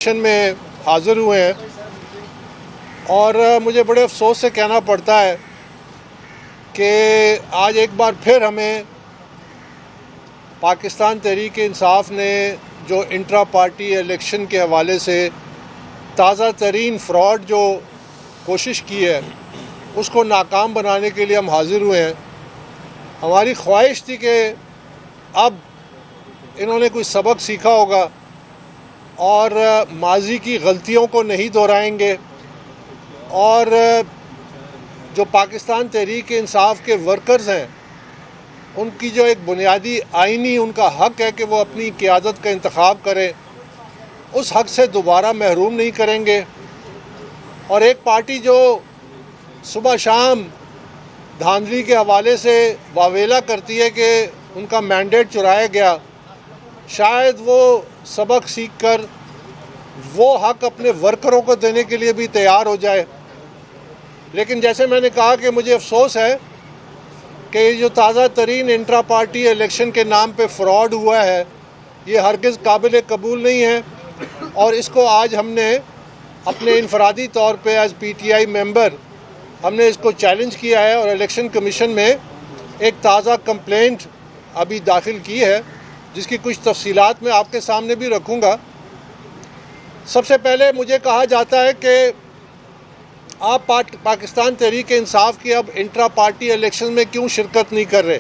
میں حاضر ہوئے ہیں اور مجھے بڑے افسوس سے کہنا پڑتا ہے کہ آج ایک بار پھر ہمیں پاکستان تحریک انصاف نے جو انٹرا پارٹی الیکشن کے حوالے سے تازہ ترین فراڈ جو کوشش کی ہے اس کو ناکام بنانے کے لیے ہم حاضر ہوئے ہیں۔ ہماری خواہش تھی کہ اب انہوں نے کوئی سبق سیکھا ہوگا اور ماضی کی غلطیوں کو نہیں دہرائیں گے، اور جو پاکستان تحریک انصاف کے ورکرز ہیں ان کی جو ایک بنیادی آئینی ان کا حق ہے کہ وہ اپنی قیادت کا انتخاب کریں، اس حق سے دوبارہ محروم نہیں کریں گے۔ اور ایک پارٹی جو صبح شام دھاندلی کے حوالے سے واویلا کرتی ہے کہ ان کا مینڈیٹ چرایا گیا، شاید وہ سبق سیکھ کر وہ حق اپنے ورکروں کو دینے کے لیے بھی تیار ہو جائے۔ لیکن جیسے میں نے کہا کہ مجھے افسوس ہے کہ یہ جو تازہ ترین انٹرا پارٹی الیکشن کے نام پہ فراڈ ہوا ہے یہ ہرگز قابل قبول نہیں ہے، اور اس کو آج ہم نے اپنے انفرادی طور پہ ایز پی ٹی آئی ممبر ہم نے اس کو چیلنج کیا ہے اور الیکشن کمیشن میں ایک تازہ کمپلینٹ ابھی داخل کی ہے، جس کی کچھ تفصیلات میں آپ کے سامنے بھی رکھوں گا۔ سب سے پہلے مجھے کہا جاتا ہے کہ آپ پاکستان تحریک انصاف کی اب انٹرا پارٹی الیکشن میں کیوں شرکت نہیں کر رہے،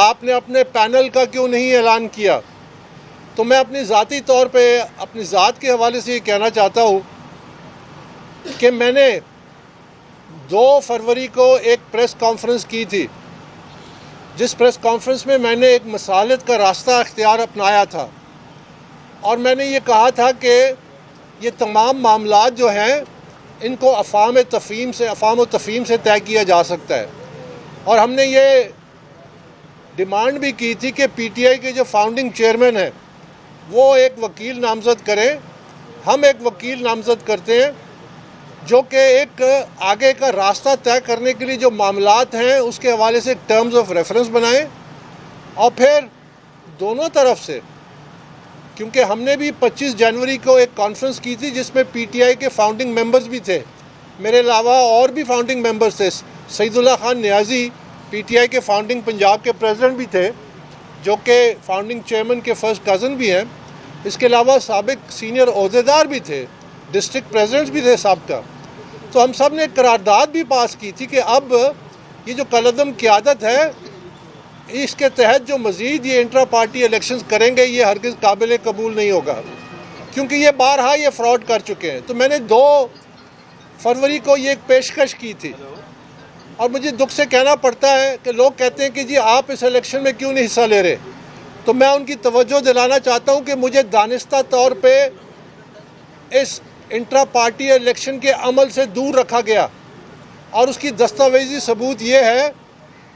آپ نے اپنے پینل کا کیوں نہیں اعلان کیا؟ تو میں اپنی ذاتی طور پہ اپنی ذات کے حوالے سے یہ کہنا چاہتا ہوں کہ میں نے 2 فروری کو ایک پریس کانفرنس کی تھی، جس پریس کانفرنس میں میں نے ایک مصالحت کا راستہ اختیار اپنایا تھا، اور میں نے یہ کہا تھا کہ یہ تمام معاملات جو ہیں ان کو افہام و تفہیم سے طے کیا جا سکتا ہے، اور ہم نے یہ ڈیمانڈ بھی کی تھی کہ پی ٹی آئی کے جو فاؤنڈنگ چیئرمین ہیں وہ ایک وکیل نامزد کریں۔ ہم ایک وکیل نامزد کرتے ہیں جو کہ ایک آگے کا راستہ طے کرنے کے لیے جو معاملات ہیں اس کے حوالے سے ٹرمز آف ریفرنس بنائیں، اور پھر دونوں طرف سے، کیونکہ ہم نے بھی 25 جنوری کو ایک کانفرنس کی تھی جس میں پی ٹی آئی کے فاؤنڈنگ ممبرز بھی تھے، میرے علاوہ اور بھی فاؤنڈنگ ممبرز تھے۔ سعید اللہ خان نیازی پی ٹی آئی کے فاؤنڈنگ پنجاب کے پریزیڈنٹ بھی تھے، جو کہ فاؤنڈنگ چیئرمین کے فرسٹ کزن بھی ہیں۔ اس کے علاوہ سابق سینئر عہدیدار بھی تھے، ڈسٹرکٹ پریزیڈنٹس بھی تھے سابقہ۔ تو ہم سب نے ایک قرارداد بھی پاس کی تھی کہ اب یہ جو کالعدم قیادت ہے اس کے تحت جو مزید یہ انٹرا پارٹی الیکشنز کریں گے یہ ہرگز قابل قبول نہیں ہوگا، کیونکہ یہ بارہا یہ فراڈ کر چکے ہیں۔ تو میں نے 2 فروری کو یہ ایک پیشکش کی تھی، اور مجھے دکھ سے کہنا پڑتا ہے کہ لوگ کہتے ہیں کہ جی آپ اس الیکشن میں کیوں نہیں حصہ لے رہے، تو میں ان کی توجہ دلانا چاہتا ہوں کہ مجھے دانستہ طور پہ اس انٹرا پارٹی الیکشن کے عمل سے دور رکھا گیا، اور اس کی دستاویزی ثبوت یہ ہے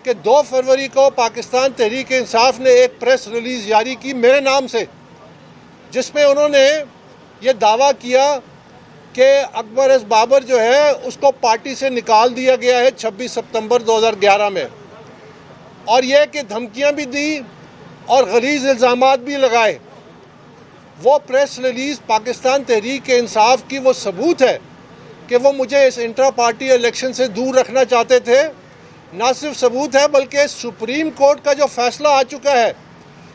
کہ 2 فروری کو پاکستان تحریک انصاف نے ایک پریس ریلیز جاری کی میرے نام سے، جس میں انہوں نے یہ دعویٰ کیا کہ اکبر ایس بابر جو ہے اس کو پارٹی سے نکال دیا گیا ہے 26 ستمبر 2011 میں، اور یہ کہ دھمکیاں بھی دی اور غلیظ الزامات بھی لگائے۔ وہ پریس ریلیز پاکستان تحریک انصاف کی وہ ثبوت ہے کہ وہ مجھے اس انٹرا پارٹی الیکشن سے دور رکھنا چاہتے تھے۔ نہ صرف ثبوت ہے بلکہ سپریم کورٹ کا جو فیصلہ آ چکا ہے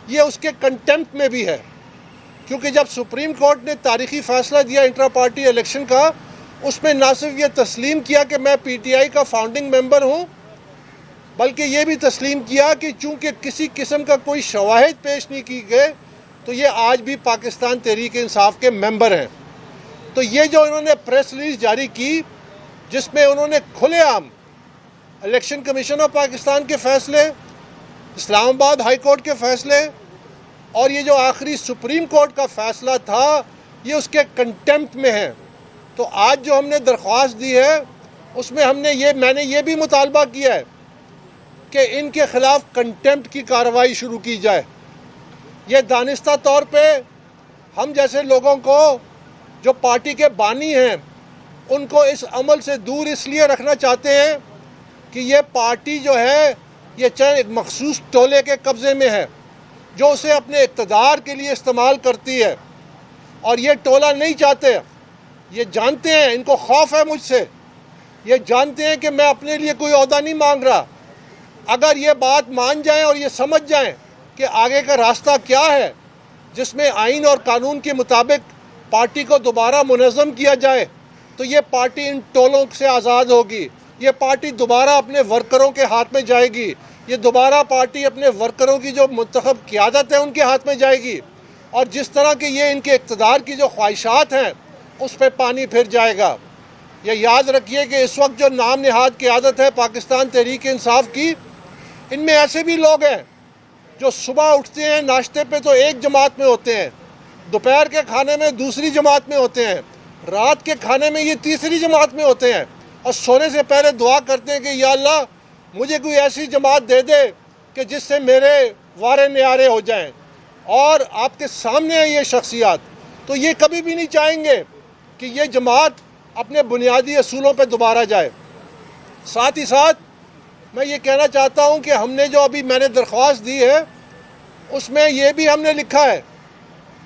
یہ اس کے کنٹیمپٹ میں بھی ہے، کیونکہ جب سپریم کورٹ نے تاریخی فیصلہ دیا انٹرا پارٹی الیکشن کا، اس میں نہ صرف یہ تسلیم کیا کہ میں پی ٹی آئی کا فاؤنڈنگ ممبر ہوں، بلکہ یہ بھی تسلیم کیا کہ چونکہ کسی قسم کا کوئی شواہد پیش نہیں کی گئے تو یہ آج بھی پاکستان تحریک انصاف کے ممبر ہیں۔ تو یہ جو انہوں نے پریس ریلیز جاری کی جس میں انہوں نے کھلے عام الیکشن کمیشن آف پاکستان کے فیصلے، اسلام آباد ہائی کورٹ کے فیصلے، اور یہ جو آخری سپریم کورٹ کا فیصلہ تھا یہ اس کے کنٹیمپٹ میں ہے۔ تو آج جو ہم نے درخواست دی ہے اس میں میں نے یہ بھی مطالبہ کیا ہے کہ ان کے خلاف کنٹیمپٹ کی کارروائی شروع کی جائے۔ یہ دانستہ طور پہ ہم جیسے لوگوں کو جو پارٹی کے بانی ہیں ان کو اس عمل سے دور اس لیے رکھنا چاہتے ہیں کہ یہ پارٹی جو ہے یہ چند ایک مخصوص ٹولے کے قبضے میں ہے جو اسے اپنے اقتدار کے لیے استعمال کرتی ہے۔ اور یہ ٹولہ نہیں چاہتے، یہ جانتے ہیں، ان کو خوف ہے مجھ سے، یہ جانتے ہیں کہ میں اپنے لیے کوئی عہدہ نہیں مانگ رہا۔ اگر یہ بات مان جائیں اور یہ سمجھ جائیں کہ آگے کا راستہ کیا ہے جس میں آئین اور قانون کے مطابق پارٹی کو دوبارہ منظم کیا جائے، تو یہ پارٹی ان ٹولوں سے آزاد ہوگی، یہ پارٹی دوبارہ اپنے ورکروں کے ہاتھ میں جائے گی، یہ دوبارہ پارٹی اپنے ورکروں کی جو منتخب قیادت ہے ان کے ہاتھ میں جائے گی، اور جس طرح کہ یہ ان کے اقتدار کی جو خواہشات ہیں اس پہ پانی پھر جائے گا۔ یہ یاد رکھیے کہ اس وقت جو نام نہاد قیادت ہے پاکستان تحریک انصاف کی، ان میں ایسے بھی لوگ ہیں جو صبح اٹھتے ہیں ناشتے پہ تو ایک جماعت میں ہوتے ہیں، دوپہر کے کھانے میں دوسری جماعت میں ہوتے ہیں، رات کے کھانے میں یہ تیسری جماعت میں ہوتے ہیں، اور سونے سے پہلے دعا کرتے ہیں کہ یا اللہ مجھے کوئی ایسی جماعت دے دے کہ جس سے میرے وارے نیارے ہو جائیں۔ اور آپ کے سامنے ہیں یہ شخصیات، تو یہ کبھی بھی نہیں چاہیں گے کہ یہ جماعت اپنے بنیادی اصولوں پہ دوبارہ جائے۔ ساتھ ہی ساتھ میں یہ کہنا چاہتا ہوں کہ ہم نے جو ابھی میں نے درخواست دی ہے اس میں یہ بھی ہم نے لکھا ہے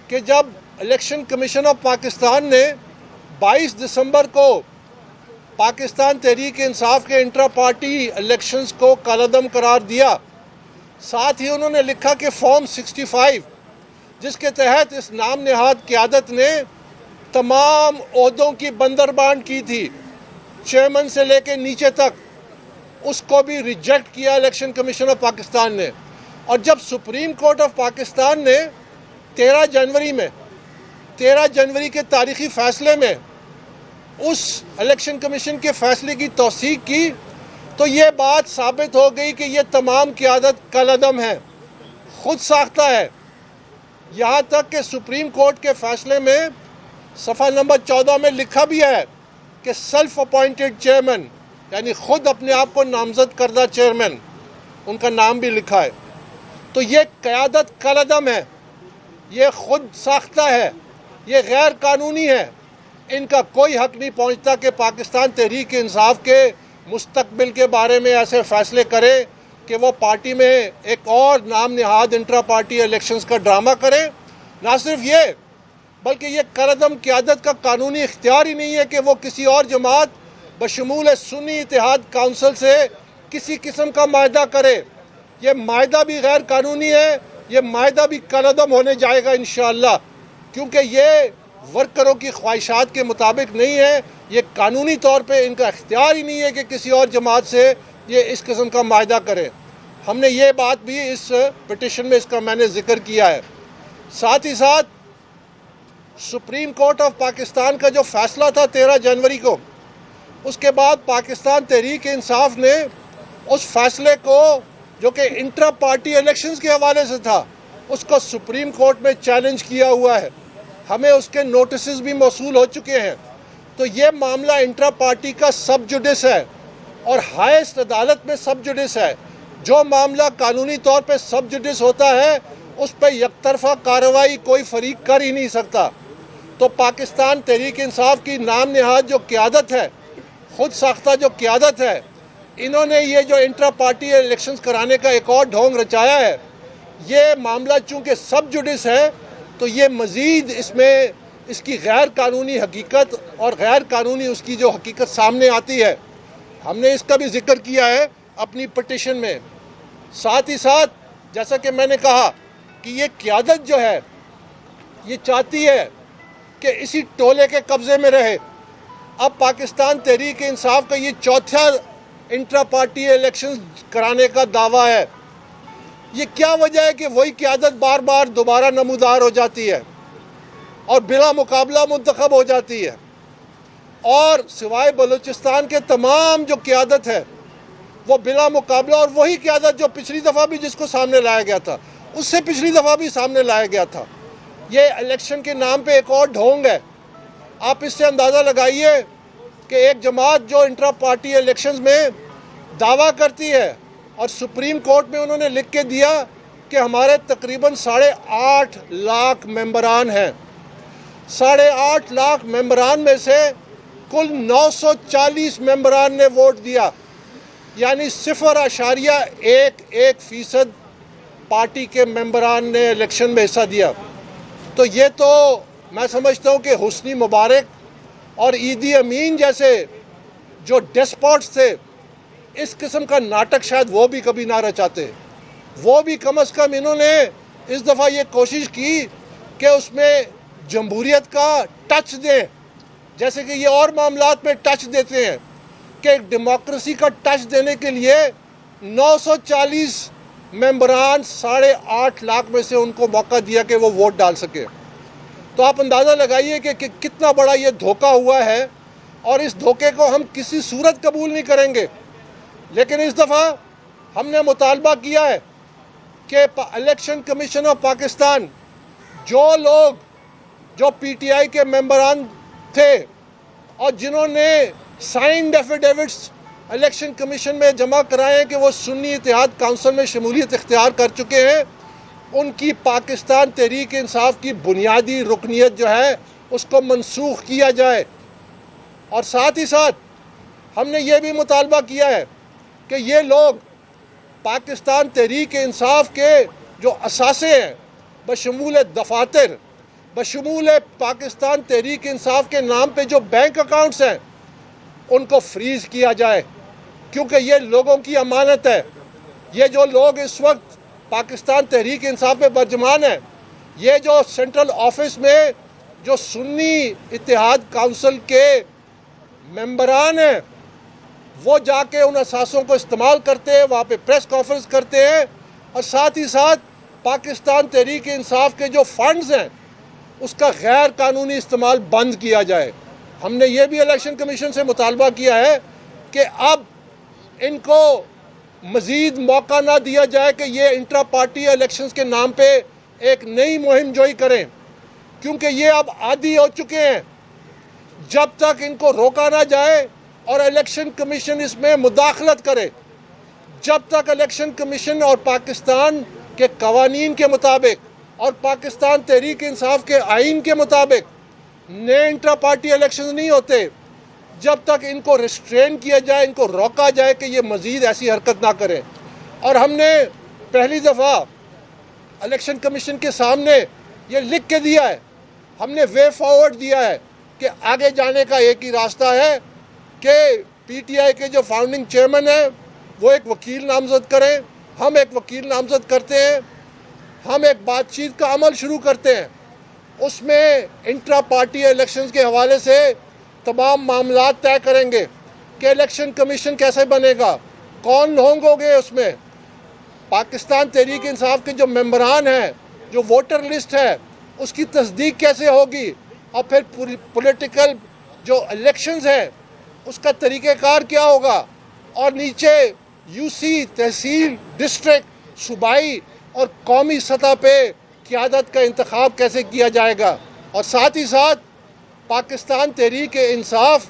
کہ جب الیکشن کمیشن آف پاکستان نے 22 دسمبر کو پاکستان تحریک انصاف کے انٹرا پارٹی الیکشنز کو کالعدم قرار دیا، ساتھ ہی انہوں نے لکھا کہ فارم 65 جس کے تحت اس نام نہاد قیادت نے تمام عہدوں کی بندربانٹ کی تھی چیئرمین سے لے کے نیچے تک، اس کو بھی ریجیکٹ کیا الیکشن کمیشن آف پاکستان نے۔ اور جب سپریم کورٹ آف پاکستان نے 13 جنوری کے تاریخی فیصلے میں اس الیکشن کمیشن کے فیصلے کی توثیق کی تو یہ بات ثابت ہو گئی کہ یہ تمام قیادت کالعدم ہے، خود ساختہ ہے۔ یہاں تک کہ سپریم کورٹ کے فیصلے میں صفحہ نمبر 14 میں لکھا بھی ہے کہ سیلف اپوائنٹڈ چیئرمین، یعنی خود اپنے آپ کو نامزد کردہ چیئرمین، ان کا نام بھی لکھا ہے۔ تو یہ قیادت کالعدم ہے، یہ خود ساختہ ہے، یہ غیر قانونی ہے، ان کا کوئی حق نہیں پہنچتا کہ پاکستان تحریک انصاف کے مستقبل کے بارے میں ایسے فیصلے کرے کہ وہ پارٹی میں ایک اور نام نہاد انٹرا پارٹی الیکشنز کا ڈرامہ کرے۔ نہ صرف یہ بلکہ یہ کالعدم قیادت کا قانونی اختیار ہی نہیں ہے کہ وہ کسی اور جماعت بشمول سنی اتحاد کونسل سے کسی قسم کا معاہدہ کرے۔ یہ معاہدہ بھی غیر قانونی ہے، یہ معاہدہ بھی کالعدم ہونے جائے گا انشاءاللہ، کیونکہ یہ ورکروں کی خواہشات کے مطابق نہیں ہے، یہ قانونی طور پہ ان کا اختیار ہی نہیں ہے کہ کسی اور جماعت سے یہ اس قسم کا معاہدہ کرے۔ ہم نے یہ بات بھی اس پٹیشن میں اس کا میں نے ذکر کیا ہے۔ ساتھ ہی ساتھ سپریم کورٹ آف پاکستان کا جو فیصلہ تھا 13 جنوری کو، اس کے بعد پاکستان تحریک انصاف نے اس فیصلے کو جو کہ انٹرا پارٹی الیکشنز کے حوالے سے تھا اس کو سپریم کورٹ میں چیلنج کیا ہوا ہے، ہمیں اس کے نوٹسز بھی موصول ہو چکے ہیں۔ تو یہ معاملہ انٹرا پارٹی کا سب جوڈس ہے اور ہائیسٹ عدالت میں سب جوڈس ہے۔ جو معاملہ قانونی طور پہ سب جوڈس ہوتا ہے اس پہ یک طرفہ کارروائی کوئی فریق کر ہی نہیں سکتا۔ تو پاکستان تحریک انصاف کی نام نہاد جو قیادت ہے، خود ساختہ جو قیادت ہے، انہوں نے یہ جو انٹرا پارٹی الیکشنز کرانے کا ایک اور ڈھونگ رچایا ہے۔ یہ معاملہ چونکہ سب جوڈس ہے تو یہ مزید اس میں اس کی غیر قانونی حقیقت اور غیر قانونی اس کی جو حقیقت سامنے آتی ہے، ہم نے اس کا بھی ذکر کیا ہے اپنی پٹیشن میں۔ ساتھ ہی ساتھ جیسا کہ میں نے کہا کہ یہ قیادت جو ہے یہ چاہتی ہے کہ اسی ٹولے کے قبضے میں رہے۔ اب پاکستان تحریک انصاف کا یہ چوتھا انٹرا پارٹی الیکشن کرانے کا دعویٰ ہے۔ یہ کیا وجہ ہے کہ وہی قیادت بار بار دوبارہ نمودار ہو جاتی ہے اور بلا مقابلہ منتخب ہو جاتی ہے، اور سوائے بلوچستان کے تمام جو قیادت ہے وہ بلا مقابلہ، اور وہی قیادت جو پچھلی دفعہ بھی جس کو سامنے لایا گیا تھا اس سے پچھلی دفعہ بھی سامنے لایا گیا تھا۔ یہ الیکشن کے نام پہ ایک اور ڈھونگ ہے۔ آپ اس سے اندازہ لگائیے کہ ایک جماعت جو انٹرا پارٹی الیکشنز میں دعویٰ کرتی ہے اور سپریم کورٹ میں انہوں نے لکھ کے دیا کہ ہمارے تقریباً 8.5 لاکھ ممبران ہیں، 8.5 لاکھ ممبران میں سے کل 940 ممبران نے ووٹ دیا، یعنی 0.11% پارٹی کے ممبران نے الیکشن میں حصہ دیا۔ تو یہ تو میں سمجھتا ہوں کہ حسنی مبارک اور عیدی امین جیسے جو ڈیسپوٹس تھے اس قسم کا ناٹک شاید وہ بھی کبھی نہ رچاتے. وہ بھی کم از کم انہوں نے اس دفعہ یہ کوشش کی کہ اس میں جمہوریت کا ٹچ دیں، جیسے کہ یہ اور معاملات میں ٹچ دیتے ہیں کہ ایک ڈیموکریسی کا ٹچ دینے کے لیے 940 ممبران 8.5 لاکھ میں سے ان کو موقع دیا کہ وہ ووٹ ڈال سکے. تو آپ اندازہ لگائیے کہ کتنا بڑا یہ دھوکہ ہوا ہے، اور اس دھوکے کو ہم کسی صورت قبول نہیں کریں گے. لیکن اس دفعہ ہم نے مطالبہ کیا ہے کہ الیکشن کمیشن آف پاکستان جو لوگ جو پی ٹی آئی کے ممبران تھے اور جنہوں نے سائنڈ ایفیڈیوٹس الیکشن کمیشن میں جمع کرائے ہیں کہ وہ سنی اتحاد کونسل میں شمولیت اختیار کر چکے ہیں، ان کی پاکستان تحریک انصاف کی بنیادی رکنیت جو ہے اس کو منسوخ کیا جائے. اور ساتھ ہی ساتھ ہم نے یہ بھی مطالبہ کیا ہے کہ یہ لوگ پاکستان تحریک انصاف کے جو اثاثے ہیں بشمول دفاتر، بشمول پاکستان تحریک انصاف کے نام پہ جو بینک اکاؤنٹس ہیں ان کو فریز کیا جائے، کیونکہ یہ لوگوں کی امانت ہے. یہ جو لوگ اس وقت پاکستان تحریک انصاف میں برجمان ہیں، یہ جو سینٹرل آفس میں جو سنی اتحاد کونسل کے ممبران ہیں وہ جا کے ان اثاثوں کو استعمال کرتے ہیں، وہاں پہ پریس کانفرنس کرتے ہیں، اور ساتھ ہی ساتھ پاکستان تحریک انصاف کے جو فنڈز ہیں اس کا غیر قانونی استعمال بند کیا جائے. ہم نے یہ بھی الیکشن کمیشن سے مطالبہ کیا ہے کہ اب ان کو مزید موقع نہ دیا جائے کہ یہ انٹرا پارٹی الیکشنز کے نام پہ ایک نئی مہم جوئی کریں، کیونکہ یہ اب عادی ہو چکے ہیں. جب تک ان کو روکا نہ جائے اور الیکشن کمیشن اس میں مداخلت کرے، جب تک الیکشن کمیشن اور پاکستان کے قوانین کے مطابق اور پاکستان تحریک انصاف کے آئین کے مطابق نئے انٹرا پارٹی الیکشن نہیں ہوتے، جب تک ان کو ریسٹرین کیا جائے، ان کو روکا جائے کہ یہ مزید ایسی حرکت نہ کریں. اور ہم نے پہلی دفعہ الیکشن کمیشن کے سامنے یہ لکھ کے دیا ہے، ہم نے وے فارورڈ دیا ہے کہ آگے جانے کا ایک ہی راستہ ہے کہ پی ٹی آئی کے جو فاؤنڈنگ چیئرمین ہیں وہ ایک وکیل نامزد کریں، ہم ایک وکیل نامزد کرتے ہیں، ہم ایک بات چیت کا عمل شروع کرتے ہیں. اس میں انٹرا پارٹی الیکشنز کے حوالے سے تمام معاملات طے کریں گے کہ الیکشن کمیشن کیسے بنے گا، کون ہوں گے اس میں، پاکستان تحریک انصاف کے جو ممبران ہیں، جو ووٹر لسٹ ہے اس کی تصدیق کیسے ہوگی، اور پھر پولیٹیکل جو الیکشنز ہیں اس کا طریقہ کار کیا ہوگا، اور نیچے یو سی، تحصیل، ڈسٹرکٹ، صوبائی اور قومی سطح پہ قیادت کا انتخاب کیسے کیا جائے گا. اور ساتھ ہی ساتھ پاکستان تحریک انصاف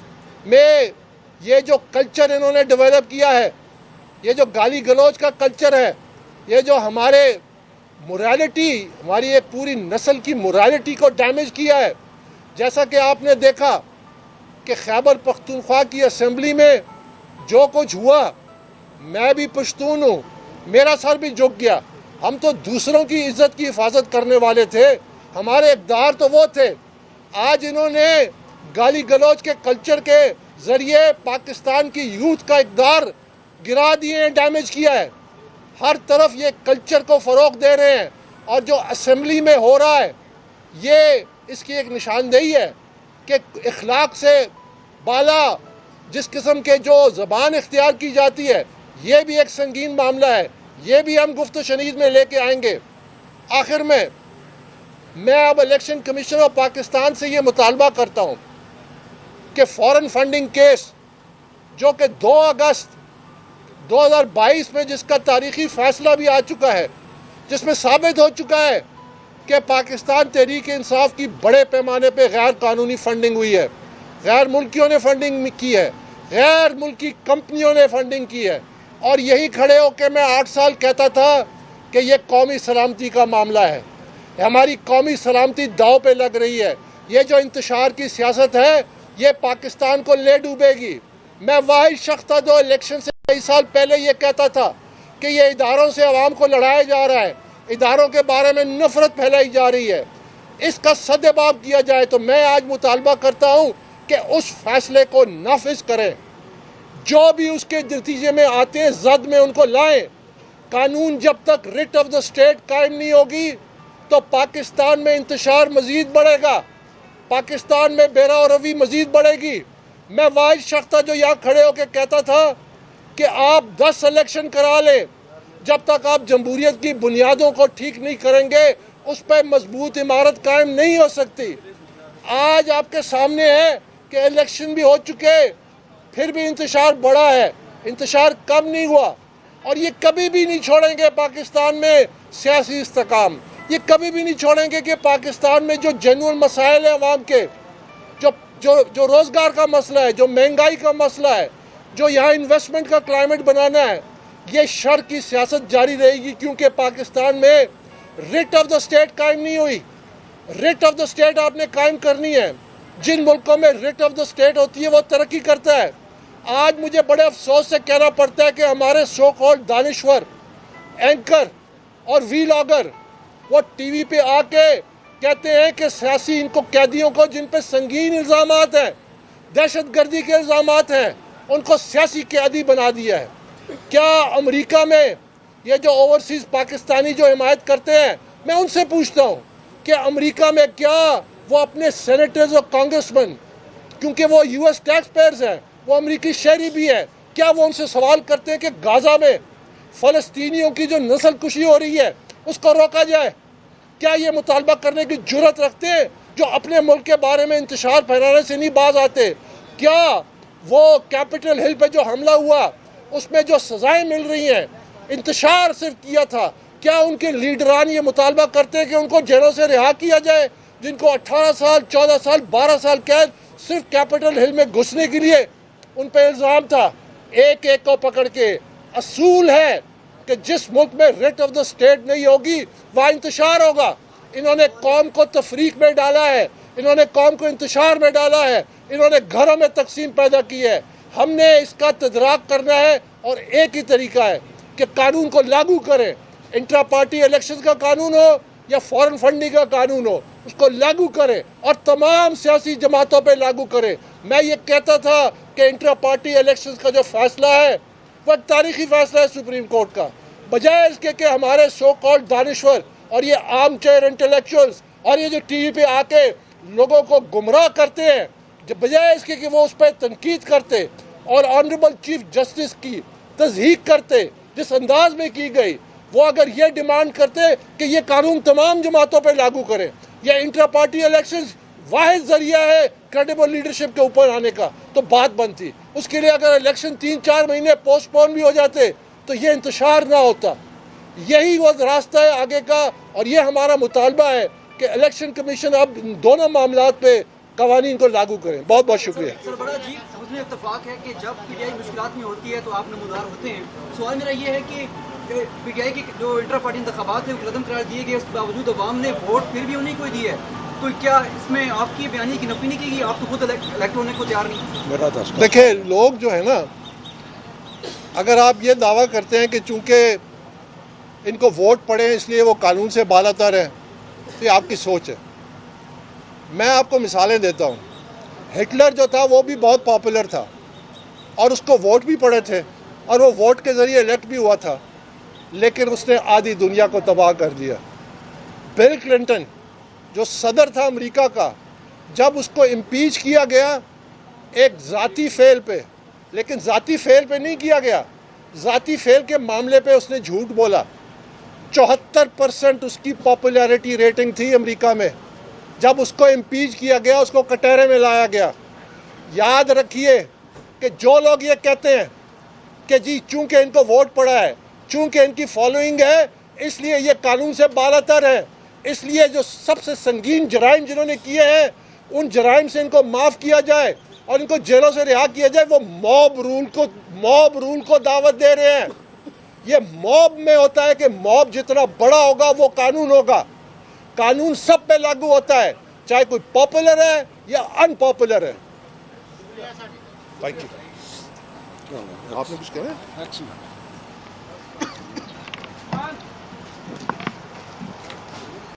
میں یہ جو کلچر انہوں نے ڈیولپ کیا ہے، یہ جو گالی گلوچ کا کلچر ہے، یہ جو ہمارے موریلٹی، ہماری ایک پوری نسل کی موریلٹی کو ڈیمیج کیا ہے. جیسا کہ آپ نے دیکھا کہ خیبر پختونخوا کی اسمبلی میں جو کچھ ہوا، میں بھی پشتون ہوں، میرا سر بھی جھک گیا. ہم تو دوسروں کی عزت کی حفاظت کرنے والے تھے، ہمارے اقدار تو وہ تھے. آج انہوں نے گالی گلوچ کے کلچر کے ذریعے پاکستان کی یوتھ کا اقدار گرا دیے ہیں، ڈیمیج کیا ہے. ہر طرف یہ کلچر کو فروغ دے رہے ہیں، اور جو اسمبلی میں ہو رہا ہے یہ اس کی ایک نشاندہی ہے کہ اخلاق سے بالا جس قسم کے جو زبان اختیار کی جاتی ہے یہ بھی ایک سنگین معاملہ ہے. یہ بھی ہم گفت و شنید میں لے کے آئیں گے. آخر میں اب الیکشن کمیشن آف پاکستان سے یہ مطالبہ کرتا ہوں کہ فورن فنڈنگ کیس جو کہ 2 اگست 2022 میں جس کا تاریخی فیصلہ بھی آ چکا ہے، جس میں ثابت ہو چکا ہے کہ پاکستان تحریک انصاف کی بڑے پیمانے پہ غیر قانونی فنڈنگ ہوئی ہے، غیر ملکیوں نے فنڈنگ کی ہے، غیر ملکی کمپنیوں نے فنڈنگ کی ہے. اور یہی کھڑے ہو کے میں 8 سال کہتا تھا کہ یہ قومی سلامتی کا معاملہ ہے، ہماری قومی سلامتی داؤ پہ لگ رہی ہے. یہ جو انتشار کی سیاست ہے یہ پاکستان کو لے ڈوبے گی. میں واحد شخص تھا جو الیکشن سے کئی سال پہلے یہ کہتا تھا کہ یہ اداروں سے عوام کو لڑایا جا رہا ہے، اداروں کے بارے میں نفرت پھیلائی جا رہی ہے. اس کا سدباب کیا جائے. تو میں آج مطالبہ کرتا ہوں کہ اس فیصلے کو نافذ کریں. جو بھی اس کے نتیجے میں آتے ہیں زد میں ان کو لائیں. قانون جب تک ریٹ آف دا اسٹیٹ قائم نہیں ہوگی تو پاکستان میں انتشار مزید بڑھے گا, پاکستان میں بیرا و روی مزید بڑھے گی. میں واحد شخص تھا جو یہاں کھڑے ہو کے کہتا تھا کہ آپ 10 الیکشن کرا لیں, جب تک آپ جمہوریت کی بنیادوں کو ٹھیک نہیں کریں گے اس پہ مضبوط عمارت قائم نہیں ہو سکتی. آج آپ کے سامنے ہے کہ الیکشن بھی ہو چکے, پھر بھی انتشار بڑھا ہے, انتشار کم نہیں ہوا. اور یہ کبھی بھی نہیں چھوڑیں گے پاکستان میں سیاسی استحکام, یہ کبھی بھی نہیں چھوڑیں گے کہ پاکستان میں جو جنون مسائل ہیں عوام کے, جو روزگار کا مسئلہ ہے, جو مہنگائی کا مسئلہ ہے, جو یہاں انویسٹمنٹ کا کلائمیٹ بنانا ہے, یہ شر کی سیاست جاری رہے گی. کیونکہ پاکستان میں ریٹ آف دا اسٹیٹ قائم نہیں ہوئی. ریٹ آف دا اسٹیٹ آپ نے قائم کرنی ہے. جن ملکوں میں ریٹ آف دا اسٹیٹ ہوتی ہے وہ ترقی کرتا ہے. آج مجھے بڑے افسوس سے کہنا پڑتا ہے کہ ہمارے سو کالڈ دانشور, اینکر اور ویلاگر وہ ٹی وی پہ آ کے کہتے ہیں کہ سیاسی ان کو قیدیوں کو جن پہ سنگین الزامات ہیں, دہشت گردی کے الزامات ہیں, ان کو سیاسی قیدی بنا دیا ہے. کیا امریکہ میں یہ جو اوورسیز پاکستانی جو حمایت کرتے ہیں, میں ان سے پوچھتا ہوں کہ امریکہ میں کیا وہ اپنے سینیٹرز اور کانگریسمین, کیونکہ وہ یو ایس ٹیکس پیئرز ہیں, وہ امریکی شہری بھی ہیں, کیا وہ ان سے سوال کرتے ہیں کہ غازہ میں فلسطینیوں کی جو نسل کشی ہو رہی ہے اس کو روکا جائے؟ کیا یہ مطالبہ کرنے کی جرت رکھتے ہیں جو اپنے ملک کے بارے میں انتشار پھیلانے سے نہیں باز آتے؟ کیا وہ کیپٹل ہل پہ جو حملہ ہوا اس میں جو سزائیں مل رہی ہیں, انتشار صرف کیا تھا, کیا ان کے لیڈران یہ مطالبہ کرتے ہیں کہ ان کو جیلوں سے رہا کیا جائے جن کو 18 سال 14 سال 12 سال قید صرف کیپٹل ہل میں گھسنے کے لیے ان پہ الزام تھا؟ ایک ایک کو پکڑ کے. اصول ہے کہ جس ملک میں ریٹ آف دا اسٹیٹ نہیں ہوگی وہاں انتشار ہوگا. انہوں نے قوم کو تفریق میں ڈالا ہے, انہوں نے قوم کو انتشار میں ڈالا ہے, انہوں نے گھروں میں تقسیم پیدا کی ہے. ہم نے اس کا تدراک کرنا ہے اور ایک ہی طریقہ ہے کہ قانون کو لاگو کریں. انٹرا پارٹی الیکشن کا قانون ہو یا فورن فنڈنگ کا قانون ہو, اس کو لاگو کریں اور تمام سیاسی جماعتوں پہ لاگو کریں. میں یہ کہتا تھا کہ انٹرا پارٹی الیکشن کا جو فیصلہ ہے وہ ایک تاریخی فیصلہ ہے سپریم کورٹ کا. بجائے اس کے کہ ہمارے سو کالڈ دانشور اور یہ عام چیئر انٹلیکچوئلز اور یہ جو ٹی وی پہ آ کے لوگوں کو گمراہ کرتے ہیں, بجائے اس کے کہ وہ اس پہ تنقید کرتے اور آنریبل چیف جسٹس کی تصحیح کرتے جس انداز میں کی گئی, وہ اگر یہ ڈیمانڈ کرتے کہ یہ قانون تمام جماعتوں پہ لاگو کرے, یہ انٹرا پارٹی الیکشنز واحد ذریعہ ہے کریڈیبل لیڈرشپ کے اوپر آنے کا, تو بات بنتی. اس کے لیے اگر الیکشن 3-4 مہینے پوسٹ پون بھی ہو جاتے تو یہ انتشار نہ ہوتا. یہی وہ راستہ ہے آگے کا, اور یہ ہمارا مطالبہ ہے کہ الیکشن کمیشن اب ان دونوں معاملات پہ قوانین کو لاگو کریں. بہت بہت شکریہ. سر بڑا جی اس میں اتفاق ہے کہ جب پی ٹی آئی مشکلات میں ہوتی ہے تو آپ نمودار ہوتے ہیں. سوال میرا یہ ہے کہ پی ٹی آئی کے جو انٹرا پارٹی انتخابات ہیں قدم قرار دیے گئے, اس کے باوجود عوام نے ووٹ پھر بھی انہیں کو دیے ہے, تو کیا اس میں آپ کی بیانی کی نفی نہیں کی گئی؟ آپ تو خود الیکٹ ہونے کو تیار نہیں. دیکھیں لوگ جو ہے نا, اگر آپ یہ دعویٰ کرتے ہیں کہ چونکہ ان کو ووٹ پڑے ہیں اس لیے وہ قانون سے بالاتر ہیں, تو یہ آپ کی سوچ ہے. میں آپ کو مثالیں دیتا ہوں. ہٹلر جو تھا وہ بھی بہت پاپولر تھا اور اس کو ووٹ بھی پڑے تھے اور وہ ووٹ کے ذریعے الیکٹ بھی ہوا تھا, لیکن اس نے آدھی دنیا کو تباہ کر دیا. بل کلنٹن جو صدر تھا امریکہ کا, جب اس کو امپیچ کیا گیا ایک ذاتی فعل پہ, لیکن ذاتی فعل پہ نہیں کیا گیا, ذاتی فعل کے معاملے پہ اس نے جھوٹ بولا. 74% اس کی پاپولیرٹی ریٹنگ تھی امریکہ میں. جب اس کو امپیچ کیا گیا اس کو کٹہرے میں لایا گیا. یاد رکھیے کہ جو لوگ یہ کہتے ہیں کہ جی چونکہ ان کو ووٹ پڑا ہے, چونکہ ان کی فالوئنگ ہے, اس لیے یہ قانون سے بالاتر ہے, اس لیے جو سب سے سنگین جرائم جنہوں نے کیے ہیں ان جرائم سے ان کو معاف کیا جائے اور ان کو جیلوں سے رہا کیا جائے, وہ موب رول کو دعوت دے رہے ہیں. یہ موب میں ہوتا ہے کہ موب جتنا بڑا ہوگا وہ قانون ہوگا. قانون سب پہ لاگو ہوتا ہے, چاہے کوئی پاپولر ہے یا ان پاپولر ہے. Thank you. آپ نے کچھ کہا ہے؟